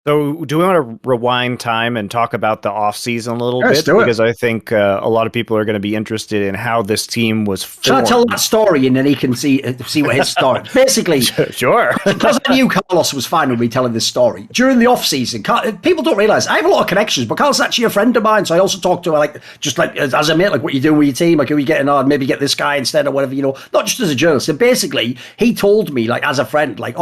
So, do we want to rewind time and talk about the off season a little Let's bit? do it. Because I think a lot of people are going to be interested in how this team was Shall I formed. tell that story and then he can see what his story? Basically, Sure. because I knew Carlos was fine with me telling this story during the off season. People don't realize I have a lot of connections, but Carlos is actually a friend of mine. So I also talk to her like as a mate, like what you doing with your team, like who are you getting on? Maybe get this guy instead or whatever, not just as a journalist. And basically, he told me like as a friend, like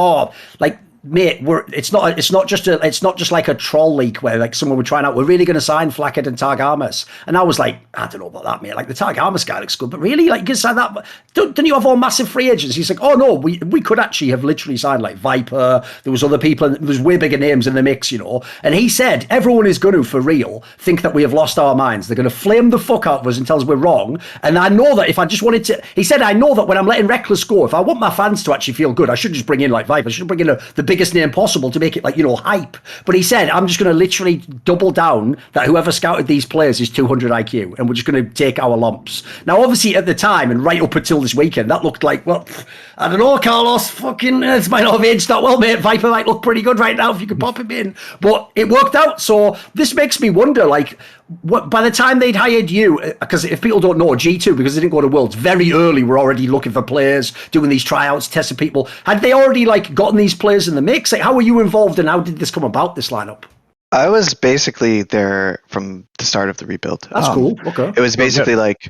mate, it's not just like a troll leak where like someone would try out. We're really going to sign Flakked and Targamas, and I was like, I don't know about that, mate. Like the Targamas guy looks good, but really, like you can sign that. Don't you have all massive free agents? He's like, oh no, we could actually have literally signed like Viper. There was other people, and there was way bigger names in the mix, And he said everyone is going to, for real, think that we have lost our minds. They're going to flame the fuck out of us and tell us we're wrong. And I know that if I just wanted to, he said, I know that when I'm letting Reckless go, if I want my fans to actually feel good, I should just bring in like Viper. I should bring in the biggest name possible to make it like hype. But he said I'm just going to literally double down that whoever scouted these players is 200 IQ and we're just going to take our lumps. Now obviously at the time and right up until this weekend that looked like, well, I don't know, Carlos, fucking it might not have aged that well, mate. Viper might look pretty good right now if you could pop him in, but it worked out. So this makes me wonder, like, what by the time they'd hired you, because if people don't know, G2, because they didn't go to Worlds very early, were already looking for players, doing these tryouts, testing people. Had they already like gotten these players in the mix? Like, how were you involved and how did this come about, this lineup? I was basically there from the start of the rebuild. That's cool. Okay. It was basically like,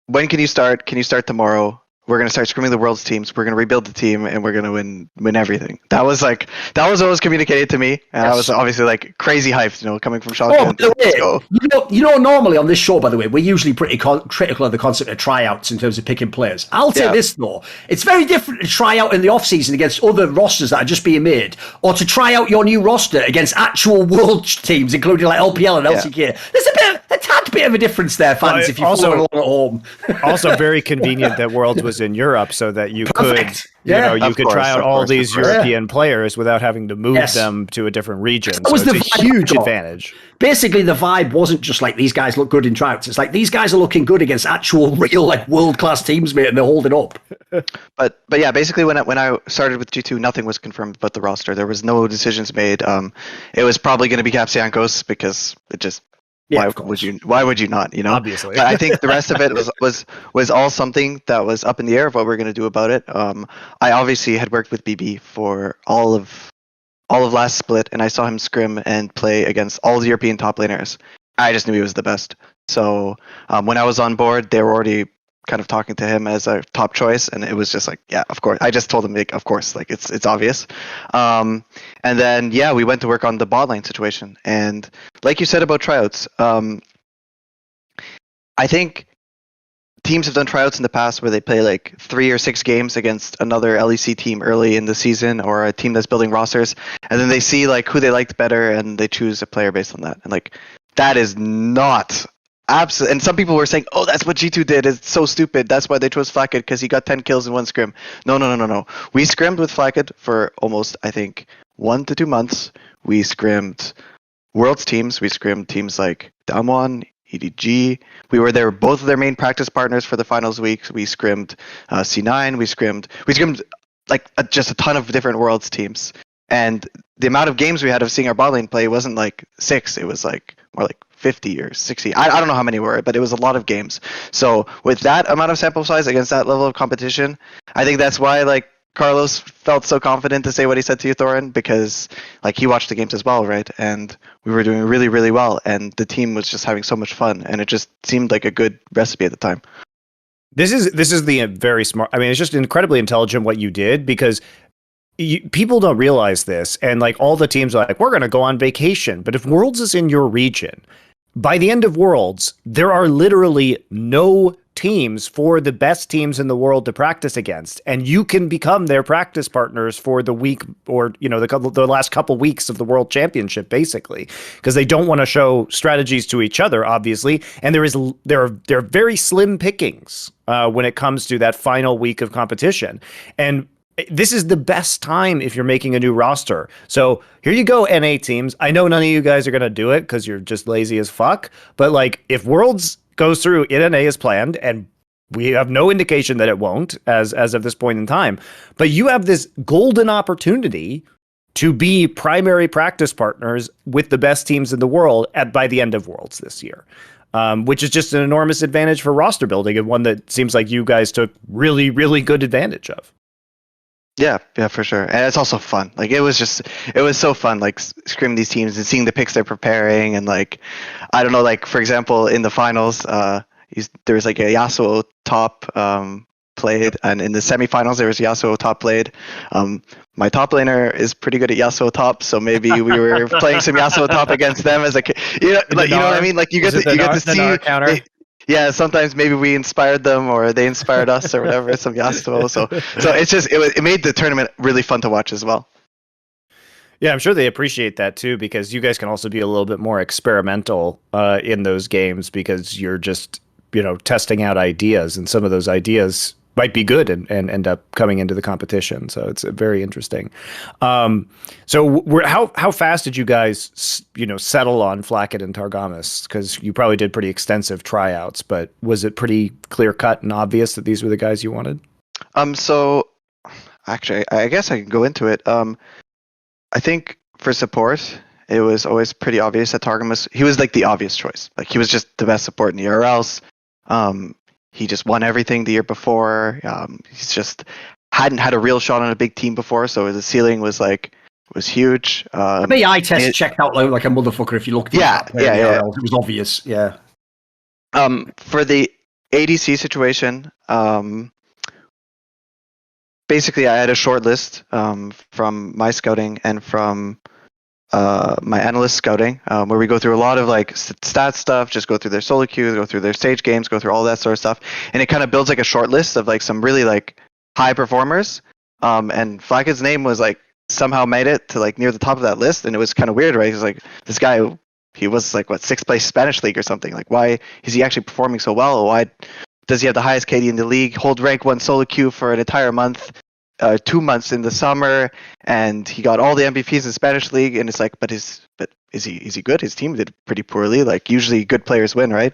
when can you start? Can you start tomorrow? We're gonna start scrimming the world's teams. We're gonna rebuild the team, and we're gonna win everything. That was what was communicated to me, and I was obviously like crazy hyped, coming from Schalke. Oh, by the way, normally on this show, by the way, we're usually pretty critical of the concept of tryouts in terms of picking players. I'll say this though, it's very different to try out in the off season against other rosters that are just being made, or to try out your new roster against actual world teams, including like LPL and LCK. There's a tad bit of a difference there, fans. If you follow along at home. Also, very convenient that Worlds was in Europe, so that you Perfect. could try out all these European players without having to move them to a different region. That was so it's a huge advantage. Basically, the vibe wasn't just like these guys look good in tryouts. It's like these guys are looking good against actual, real, like world-class teams, mate, and they're holding up. But yeah, basically when I started with G2, nothing was confirmed but the roster. There was no decisions made. It was probably going to be Capsiancos because it just. Yeah, why would you not, Obviously. But I think the rest of it was all something that was up in the air of what we're going to do about it. I obviously had worked with BB for all of last split, and I saw him scrim and play against all the European top laners. I just knew he was the best. So when I was on board, they were already kind of talking to him as a top choice, and it was just like, yeah, of course. I just told him, like, of course, like it's obvious. And then we went to work on the bot lane situation, and like you said about tryouts, I think teams have done tryouts in the past where they play like 3 or 6 games against another LEC team early in the season, or a team that's building rosters, and then they see like who they liked better, and they choose a player based on that. And like that is not. Absolutely, and some people were saying, "Oh, that's what G2 did. It's so stupid. That's why they chose Flakked because he got 10 kills in one scrim." No. We scrimmed with Flakked for almost, I think, 1 to 2 months. We scrimmed Worlds teams. We scrimmed teams like Damwon, EDG. We were there, both of their main practice partners for the finals week. We scrimmed C9. We scrimmed like just a ton of different Worlds teams. And the amount of games we had of seeing our bot lane play wasn't like 6. It was like more like 50 or 60. I don't know how many were, but it was a lot of games. So with that amount of sample size against that level of competition, I think that's why like Carlos felt so confident to say what he said to you, Thorin, because like he watched the games as well, right? And we were doing really, really well, and the team was just having so much fun, and it just seemed like a good recipe at the time. This is the very smart. I mean, it's just incredibly intelligent what you did, because people don't realize this, and like all the teams are like, we're going to go on vacation. But if Worlds is in your region, by the end of Worlds, there are literally no teams for the best teams in the world to practice against, and you can become their practice partners for the week, or the last couple weeks of the World Championship, basically, because they don't want to show strategies to each other, obviously, and there are very slim pickings when it comes to that final week of competition. And this is the best time if you're making a new roster. So here you go, NA teams. I know none of you guys are going to do it because you're just lazy as fuck. But like, if Worlds goes through in NA as planned, and we have no indication that it won't as of this point in time, but you have this golden opportunity to be primary practice partners with the best teams in the world by the end of Worlds this year, which is just an enormous advantage for roster building, and one that seems like you guys took really, really good advantage of. Yeah, for sure. And it's also fun. Like, it was so fun, like, screaming these teams and seeing the picks they're preparing. And, like, I don't know, like, for example, in the finals, there was, like, a Yasuo top played. And in the semifinals, there was Yasuo top played. My top laner is pretty good at Yasuo top, so maybe we were playing some Yasuo top against them as, like, you know what I mean? Like, you get to see counter. Yeah, sometimes maybe we inspired them or they inspired us or whatever, some Yasuo. So it made the tournament really fun to watch as well. Yeah, I'm sure they appreciate that too, because you guys can also be a little bit more experimental in those games, because you're just, testing out ideas, and some of those ideas might be good and end up coming into the competition. So it's very interesting. So how fast did you guys, settle on Flakked and Targamas? Because you probably did pretty extensive tryouts, but was it pretty clear cut and obvious that these were the guys you wanted? So actually, I guess I can go into it. I think for support, it was always pretty obvious that Targamas, he was like the obvious choice. Like, he was just the best support in the ERLs. He just won everything the year before. He's just hadn't had a real shot on a big team before, so the ceiling was huge. The eye test checked out like a motherfucker. If you looked at yeah. It was obvious. Yeah. For the ADC situation, basically I had a short list from my scouting and from my analyst scouting, where we go through a lot of like stat stuff, just go through their solo queues, go through their stage games, go through all that sort of stuff, and it kind of builds like a short list of like some really like high performers. And Flakked's name was like somehow made it to like near the top of that list, and it was kind of weird, right? Because like this guy, he was like sixth place Spanish league or something. Like, why is he actually performing so well? Why does he have the highest KD in the league? Hold rank 1 solo queue for an entire month. 2 months in the summer, and he got all the MVPs in Spanish league, and it's like, but is he good? His team did pretty poorly. Like, usually good players win, right?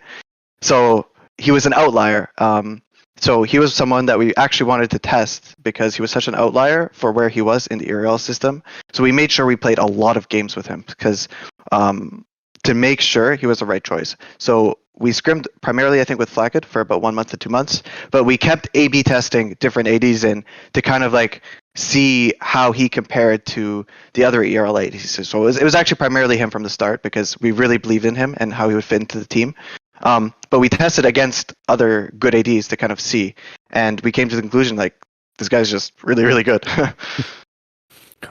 So he was an outlier. So he was someone that we actually wanted to test because he was such an outlier for where he was in the ERL system. So we made sure we played a lot of games with him because to make sure he was the right choice. So we scrimmed primarily, I think, with Flakked for about 1 month to 2 months, but we kept A/B testing different ADs in to kind of like see how he compared to the other ERL ADs. So it was actually primarily him from the start because we really believed in him and how he would fit into the team. But we tested against other good ADs to kind of see, and we came to the conclusion like this guy's just really, really good.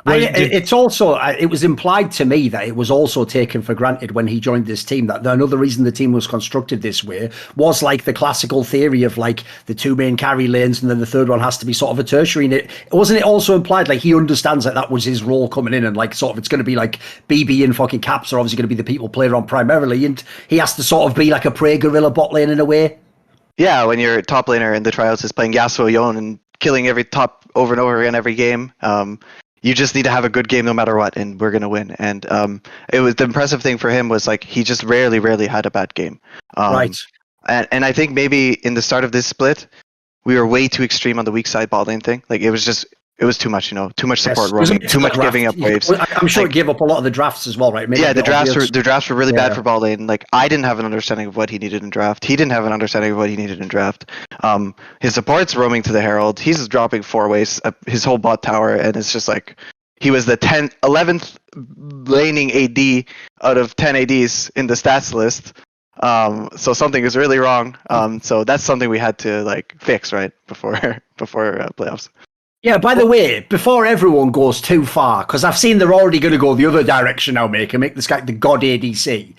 It's also, it was implied to me that it was also taken for granted when he joined this team that another reason the team was constructed this way was like the classical theory of like the 2 main carry lanes and then the third one has to be sort of a tertiary. And it wasn't it also implied like he understands that was his role coming in, and like sort of it's going to be like BB and fucking Caps are obviously going to be the people playing on primarily, and he has to sort of be like a prey gorilla bot lane in a way. Yeah, when your top laner in the tryouts is playing Yasuo Yon and killing every top over and over again every game, you just need to have a good game no matter what, and we're gonna win. And it was the impressive thing for him was like he just rarely had a bad game. Right. And I think maybe in the start of this split, we were way too extreme on the weak side bot lane thing. Like it was too much, too much support roaming, too much giving up waves. I'm sure it gave up a lot of the drafts as well, right? Maybe the drafts were really bad for bot lane. Like I didn't have an understanding of what he needed in draft. He didn't have an understanding of what he needed in draft. His support's roaming to the Herald. He's dropping 4 ways his whole bot tower, and it's just like he was the 11th laning AD out of 10 ADs in the stats list. So something is really wrong. So that's something we had to like fix right before playoffs. Yeah, by the way, before everyone goes too far, because I've seen they're already going to go the other direction now, make this guy the god ADC.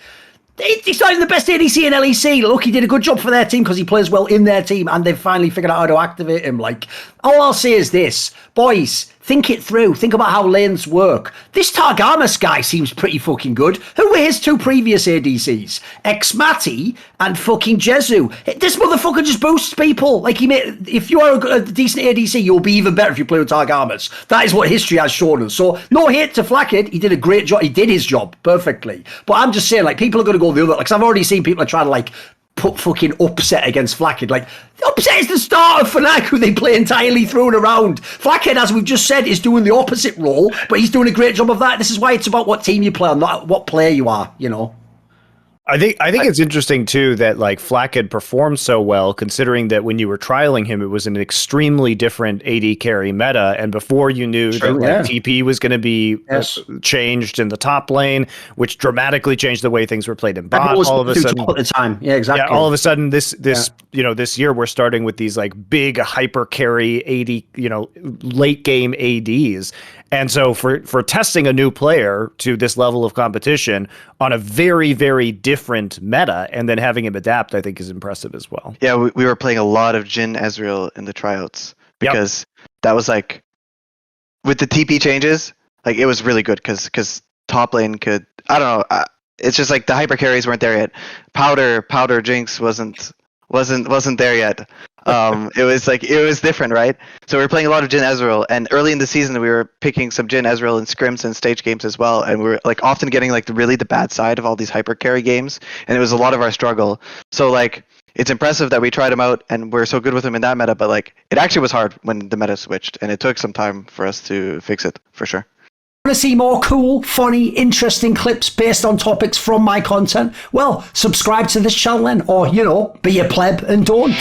He's not even the best ADC in LEC. Look, he did a good job for their team because he plays well in their team, and they've finally figured out how to activate him. Like, all I'll say is this, boys, think it through. Think about how lanes work. This Targamas guy seems pretty fucking good. Who were his 2 previous ADCs? Xmati and fucking Jezu. This motherfucker just boosts people. Like, if you are a decent ADC, you'll be even better if you play with Targamas. That is what history has shown us. So, no hate to Flakked. He did a great job. He did his job perfectly. But I'm just saying, like, people are going to go the other. Like, 'cause I've already seen people are trying to, like, put fucking Upset against Flakked. Like, Upset is the starter for Fnac, who they play entirely through and around. Flakked, as we've just said, is doing the opposite role, but he's doing a great job of that. This is why it's about what team you play on, not what player you are, you know. I think it's interesting too that like Flakked performed so well, considering that when you were trialing him, it was an extremely different AD carry meta, and before you knew that TP was going to be changed in the top lane, which dramatically changed the way things were played in bot. All of a sudden, at the time, exactly. Yeah, all of a sudden, this this year we're starting with these like big hyper carry AD, late game ADs. And so for testing a new player to this level of competition on a very, very different meta and then having him adapt, I think is impressive as well. Yeah, we were playing a lot of Jhin Ezreal in the tryouts because that was like, with the TP changes, like it was really good because top lane could, I don't know, it's just like the hyper carries weren't there yet. Powder Jinx wasn't there yet. It was different, right? So we were playing a lot of Jhin Ezreal, and early in the season we were picking some Jhin Ezreal in scrims and stage games as well, and we were like often getting like the bad side of all these hyper carry games, and it was a lot of our struggle. So like it's impressive that we tried him out and we're so good with him in that meta, but like it actually was hard when the meta switched, and it took some time for us to fix it for sure. Want to see more cool, funny, interesting clips based on topics from my content? Well, subscribe to this channel then, or, be a pleb and don't.